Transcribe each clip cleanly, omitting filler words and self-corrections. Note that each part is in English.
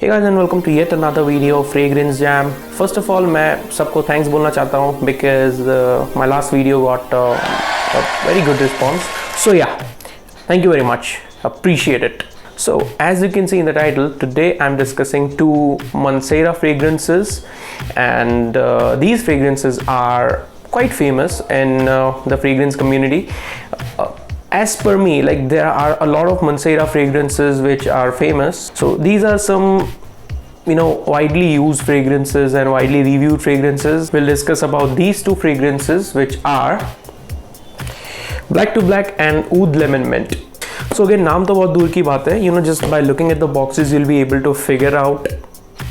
Hey guys and welcome to yet another video of Fragrance Jam. First of all मैं सबको thanks बोलना चाहता हूँ because my last video got a very good response. So yeah, thank you very much. Appreciate it. So as you can see in the title, today I'm discussing two Mancera fragrances, and these fragrances are quite famous in the fragrance community. As per me, like there are a lot of Mancera fragrances which are famous. So these are some widely used fragrances and widely reviewed fragrances. We'll discuss about these two fragrances, which are Black to Black and Oud Lemon Mint. So again, नाम तो बहुत दूर की बात है. Just by looking at the boxes you'll be able to figure out,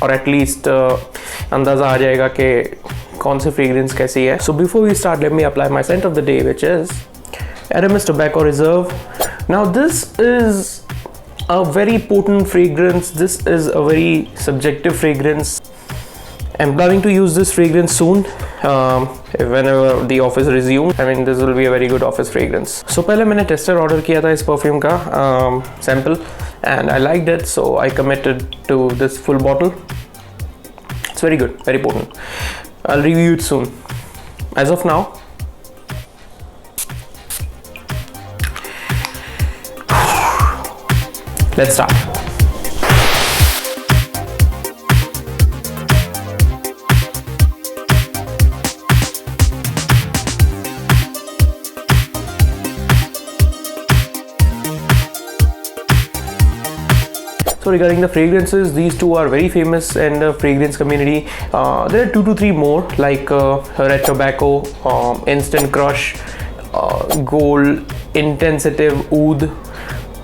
or at least अंदाज़ा आ जाएगा कि कौन सी fragrance कैसी है. So before we start, let me apply my scent of the day, which is Aramis Tobacco Reserve. Now this is a very potent fragrance. This is a very subjective fragrance. I'm planning to use this fragrance soon whenever the office resumes. I mean, this will be a very good office fragrance. So पहले मैंने tester order किया था इस perfume का sample, and I liked it, so I committed to this full bottle. It's very good, very potent. I'll review it soon. As of now, let's start. So regarding the fragrances, these two are very famous in the fragrance community. There are 2 to 3 more, like Red Tobacco, Instant Crush, Gold, Intensitive, Oud,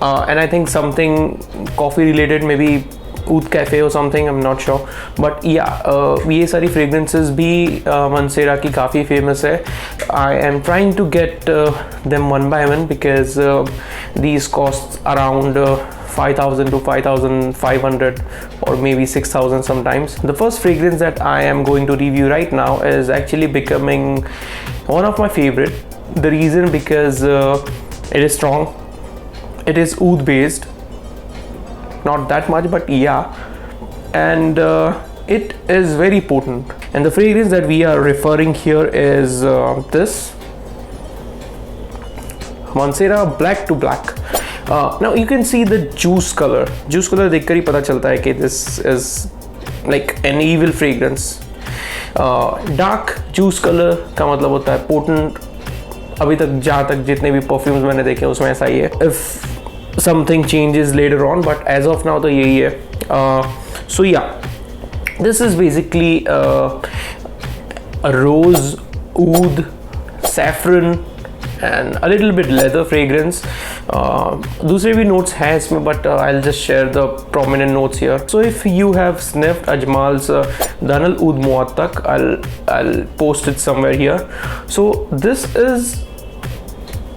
and I think something coffee related, maybe Oud Cafe or something, I'm not sure. But yeah, ये सारी fragrances भी Mancera की काफ़ी famous है. I am trying to get them one by one because these cost around 5,000 to 5,500 or maybe 6,000 sometimes. The first fragrance that I am going to review right now is actually becoming one of my favorite. The reason because it is strong. It is oud based, not that much, but yeah, and it is very potent. And the fragrance that we are referring here is this Mancera Black to Black. Now you can see the juice color. Juice color देखकर ही पता चलता है कि this is like an evil fragrance. Dark juice color का मतलब होता है potent. अभी तक जहाँ तक जितने भी perfumes मैंने देखे उसमें ऐसा ही है. If something changes later on, but as of now तो यही है. So yeah, this is basically a rose, oud, saffron and a little bit leather fragrance. दूसरे भी notes हैं इसमें, but I'll just share the prominent notes here. So if you have sniffed Ajmal's Danal Oud Muattak, I'll post it somewhere here. So this is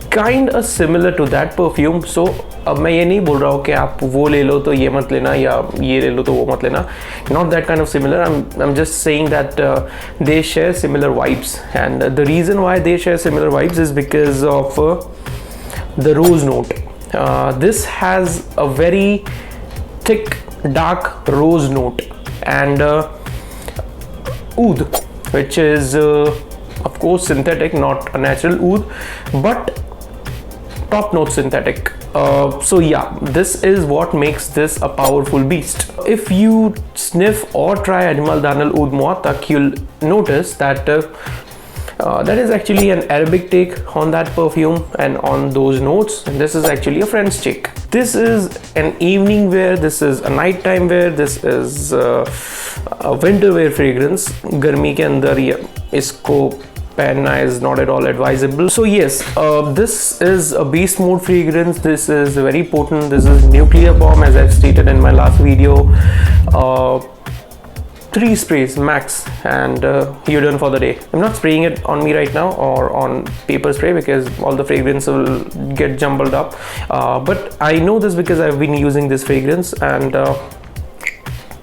kind of similar to that perfume. So अब मैं ये नहीं बोल रहा हूँ कि आप वो ले लो तो ये मत लेना या ये ले लो तो वो मत लेना. Not that kind of similar. I'm just saying that they share similar vibes, and the reason why they share similar vibes is because of the rose note. This has a very thick dark rose note, and oud, which is of course synthetic, not a natural oud, but top note synthetic. So yeah, this is what makes this a powerful beast. If you sniff or try Ajmal Danal Oud Muattak, you'll notice that that is actually an Arabic take on that perfume and on those notes. And this is actually a French take. This is an evening wear, this is a nighttime wear, this is a winter wear fragrance. गर्मी के अंदर ये इसको पहनना is not at all advisable. So yes, this is a beast mode fragrance. This is very potent. This is nuclear bomb, as I've stated in my last video. 3 sprays max, and you're done for the day. I'm not spraying it on me right now or on paper spray because all the fragrance will get jumbled up. But I know this because I've been using this fragrance, and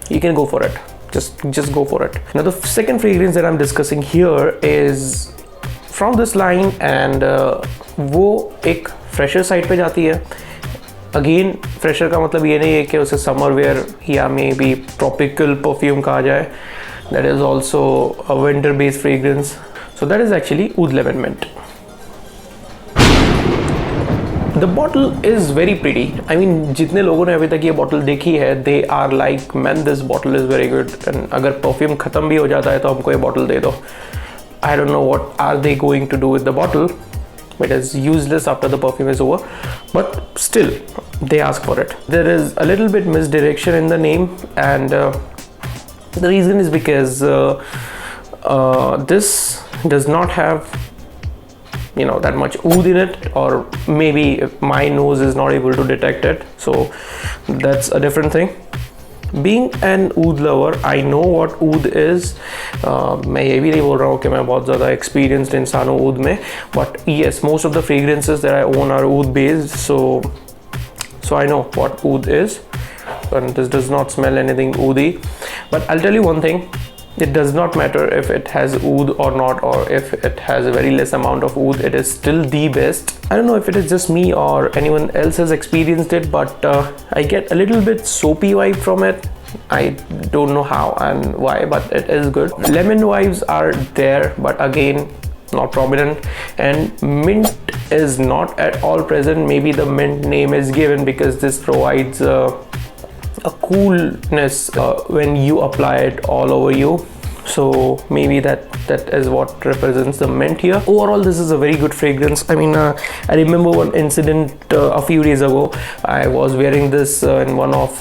you can go for it. Just go for it. Now the second fragrance that I'm discussing here is from this line, and वो एक fresher side पे जाती है. Again fresher का मतलब ये नहीं है कि उसे समर वेयर या मे बी ट्रॉपिकल परफ्यूम कहा जाए. That is also a winter based fragrance. So that is actually oud lemon mint. The bottle is very pretty. I mean जितने लोगों ने अभी तक ये बॉटल देखी है they are like man this bottle is very good. And अगर perfume ख़त्म भी हो जाता है तो हमको ये बॉटल दे दो. I don't know what are they going to do with the bottle. It is useless after the perfume is over, but still they ask for it. There is a little bit misdirection in the name, and the reason is because this does not have that much oud in it, or maybe my nose is not able to detect it, so that's a different thing. Being an oud lover, I know what oud is. मैं ये भी नहीं बोल रहा हूँ कि मैं बहुत ज़्यादा experienced इंसान हूँ oud में, but yes, most of the fragrances that I own are oud based, so I know what oud is, and this does not smell anything oudi. But I'll tell you one thing. It does not matter if it has oud or not, or if it has a very less amount of oud, it is still the best. I don't know if it is just me or anyone else has experienced it, but I get a little bit soapy vibe from it. I don't know how and why, but it is good. Lemon vibes are there, but again, not prominent. And mint is not at all present. Maybe the mint name is given because this provides a coolness when you apply it all over you, so maybe that is what represents the mint here. Overall, this is a very good fragrance. I mean, I remember one incident a few days ago. I was wearing this in one of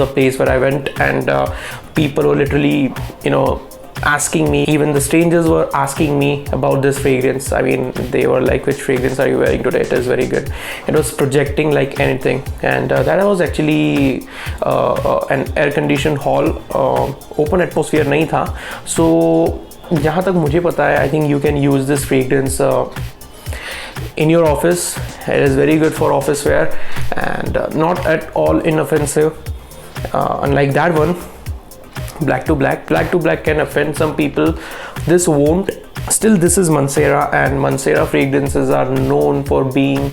the place where I went, and people were literally asking me, even the strangers were asking me about this fragrance. I mean, they were like, which fragrance are you wearing today? It is very good. It was projecting like anything. And that was actually an air conditioned hall. Open atmosphere nahi tha. So jahan tak mujhe pata hai, I think you can use this fragrance in your office. It is very good for office wear, and not at all inoffensive, unlike that one. Black to black can offend some people. This won't. Still, this is Mancera, and Mancera fragrances are known for being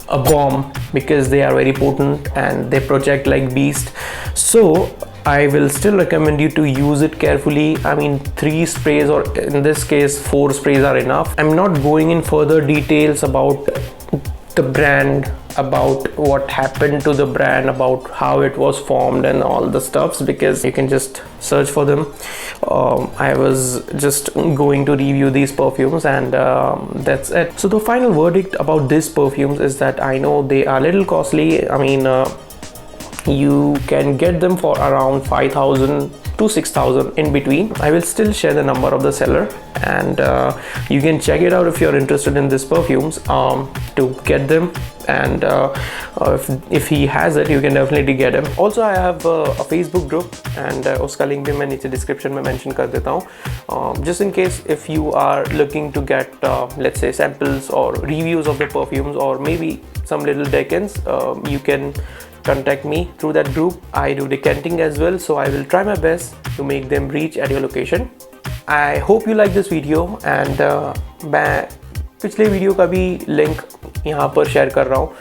a bomb because they are very potent and they project like beast. So I will still recommend you to use it carefully. I mean, 3 sprays, or in this case 4 sprays, are enough. I'm not going in further details about the brand, about what happened to the brand, about how it was formed and all the stuffs, because you can just search for them. I was just going to review these perfumes, and that's it. So the final verdict about these perfumes is that I know they are a little costly. I mean, you can get them for around 5,000 to 6,000 in between. I will still share the number of the seller, and you can check it out if you're interested in these perfumes to get them. And if he has it, you can definitely get him. Also, I have a Facebook group, and uska link bhi main niche description mein mention kar deta hu, just in case if you are looking to get let's say samples or reviews of the perfumes, or maybe some little decants. You can contact me through that group. I do decanting as well, so I will try my best to make them reach at your location. I hope you like this video, and मैं पिछले video का भी link यहाँ पर share कर रहा हूँ.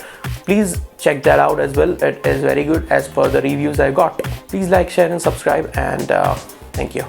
Please check that out as well. It is very good as per the reviews I got. Please like, share and subscribe, and thank you.